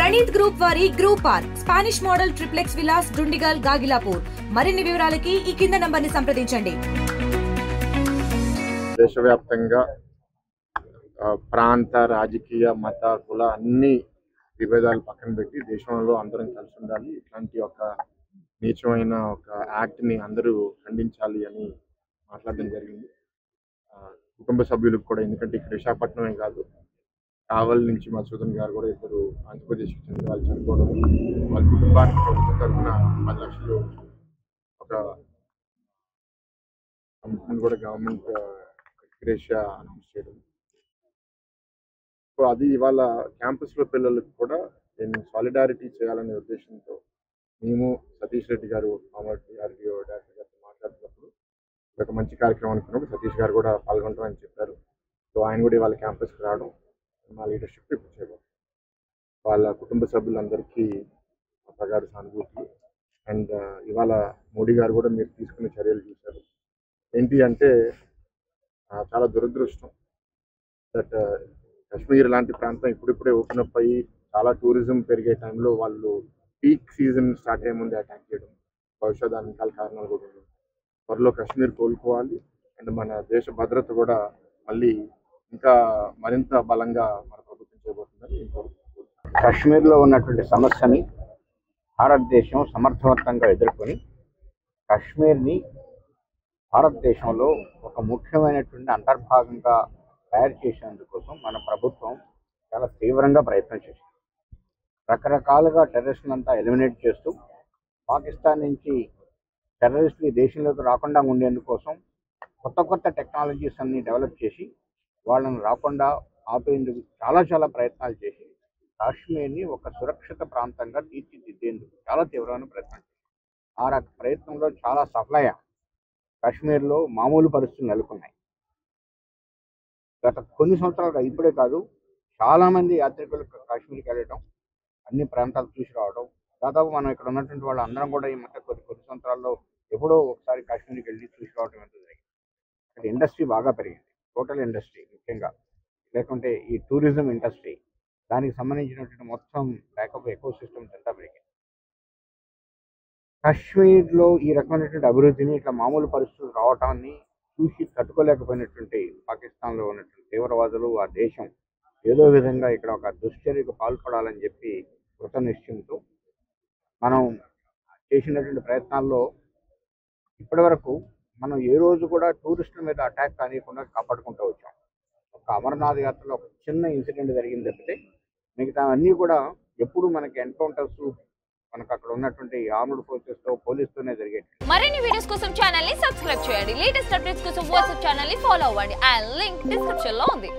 Praneeth group వారి group park Spanish model triplex Vilas Dundigal Gagillapur. మరిన్ని వివరాలకి ఈ కింద నంబర్ని సంప్రదించండి. దేశవ్యాప్తంగా ప్రాంత రాజకీయ మత కుల అన్ని విభేదాలు పక్కన పెట్టి దేశంలో అందరం కలిసి ఉండాలి. ఇట్లాంటి ఒక నీచమైన ఒక యాక్ట్ని అందరూ ఖండించాలి అని మాట్లాడడం జరిగింది. కుటుంబ సభ్యులకు కూడా, ఎందుకంటే ఇక్కడ విశాఖపట్నమే కాదు, కావల్ నుంచి మధుసూదన్ గారు కూడా ఇద్దరు ఆంధ్రప్రదేశ్కి చెందిన వాళ్ళు చనిపోవడం, వాళ్ళ కుటుంబానికి ప్రభుత్వం తరఫున 10 లక్షలు ఒక అమౌంట్ కూడా గవర్నమెంట్ ఎక్స్‌గ్రేషియా అనౌన్స్ చేయడం. సో అది ఇవాళ క్యాంపస్లో పిల్లలకు కూడా నేను సాలిడారిటీ చేయాలనే ఉద్దేశంతో మేము సతీష్ రెడ్డి గారు ఫార్మర్ టీఆర్డీఓ డైరెక్టర్ గారితో మాట్లాడుతున్నప్పుడు ఒక మంచి కార్యక్రమం అనుకున్నప్పుడు సతీష్ గారు కూడా పాల్గొంటామని చెప్పారు. సో ఆయన కూడా ఇవాళ క్యాంపస్కి రావడం, మా లీడర్షిప్ ఇప్పుడు చేయడం, వాళ్ళ కుటుంబ సభ్యులందరికీ ప్రగాఢ సానుభూతులు. అండ్ ఇవాళ మోడీ గారు కూడా మీరు తీసుకునే చర్యలు చూశారు. ఏంటి అంటే చాలా దురదృష్టం దట్ కాశ్మీర్ లాంటి ప్రాంతం ఇప్పుడిప్పుడే ఓపెన్ అప్ అయ్యి చాలా టూరిజం పెరిగే టైంలో వాళ్ళు పీక్ సీజన్ స్టార్ట్ అయ్యే ముందే అటాక్ చేయడం, బహుశా దాని చాలా కారణాలు కూడా ఉన్నాయి. త్వరలో కాశ్మీర్ కోలుకోవాలి అండ్ మన దేశ భద్రత కూడా మళ్ళీ ఇంకా మరింత బలంగా మన ప్రభుత్వం చేయబోతుందని కాశ్మీర్లో ఉన్నటువంటి సమస్యని భారతదేశం సమర్థవంతంగా ఎదుర్కొని కాశ్మీర్ని భారతదేశంలో ఒక ముఖ్యమైనటువంటి అంతర్భాగంగా తయారు చేసేందుకోసం మన ప్రభుత్వం చాలా తీవ్రంగా ప్రయత్నం చేసింది. రకరకాలుగా టెర్రరిస్టులంతా ఎలిమినేట్ చేస్తూ పాకిస్తాన్ నుంచి టెర్రరిస్టులు దేశంలోకి రాకుండా ఉండేందుకోసం కొత్త టెక్నాలజీస్ అన్ని డెవలప్ చేసి వాళ్ళని రాకుండా ఆపేందుకు చాలా ప్రయత్నాలు చేసి కాశ్మీర్ని ఒక సురక్షిత ప్రాంతంగా తీర్చిదిద్దేందుకు చాలా తీవ్రమైన ప్రయత్నం చేసింది. ఆ ప్రయత్నంలో చాలా సఫలయ్యాం. కాశ్మీర్లో మామూలు పరిస్థితులు నెలకొన్నాయి. గత కొన్ని సంవత్సరాలుగా, ఇప్పుడే కాదు, చాలామంది యాత్రికులు కాశ్మీర్కి వెళ్ళడం, అన్ని ప్రాంతాలు చూసి రావడం, దాదాపు మనం ఇక్కడ ఉన్నటువంటి వాళ్ళు అందరం కూడా ఈ మధ్య కొద్ది సంవత్సరాల్లో ఎప్పుడో ఒకసారి కాశ్మీర్కి వెళ్ళి చూసి రావడం ఎంత జరిగింది. ఇక్కడ ఇండస్ట్రీ బాగా పెరిగింది, హోటల్ ఇండస్ట్రీ ముఖ్యంగా, లేకుంటే ఈ టూరిజం ఇండస్ట్రీ, దానికి సంబంధించినటువంటి మొత్తం బ్యాకప్ ఎకో సిస్టమ్స్ అంతా పెరిగింది. కాశ్మీర్లో ఈ రకమైనటువంటి అభివృద్ధిని, ఇట్లా మామూలు పరిస్థితులు రావటాన్ని చూసి తట్టుకోలేకపోయినటువంటి పాకిస్తాన్లో ఉన్నటువంటి తీవ్రవాదులు, ఆ దేశం ఏదో విధంగా ఇక్కడ ఒక దుశ్చర్యకు పాల్పడాలని చెప్పి కృత నిశ్చయంతో మనం చేసినటువంటి ప్రయత్నాల్లో ఇప్పటి వరకు మనం ఏ రోజు కూడా టూరిస్టుల మీద అటాక్ కానివ్వకుండా కాపాడుకుంటూ వచ్చాం. ఒక అమర్నాథ్ యాత్రలో ఒక చిన్న ఇన్సిడెంట్ జరిగింది తప్పితే మిగతా అన్నీ కూడా ఎప్పుడు మనకి ఎన్కౌంటర్స్, మనకు అక్కడ ఉన్నటువంటి ఆర్మ్డ్ ఫోర్సెస్ తో, పోలీసుతోనే జరిగేది. మరిన్ని వీడియోస్ కోసం ఛానల్ ని సబ్స్క్రైబ్ చేయండి. లేటెస్ట్ అప్డేట్స్ కోసం వాట్సాప్ ఛానల్ ని ఫాలో అవ్వండి. ఆ లింక్ డిస్క్రిప్షన్ లో ఉంది.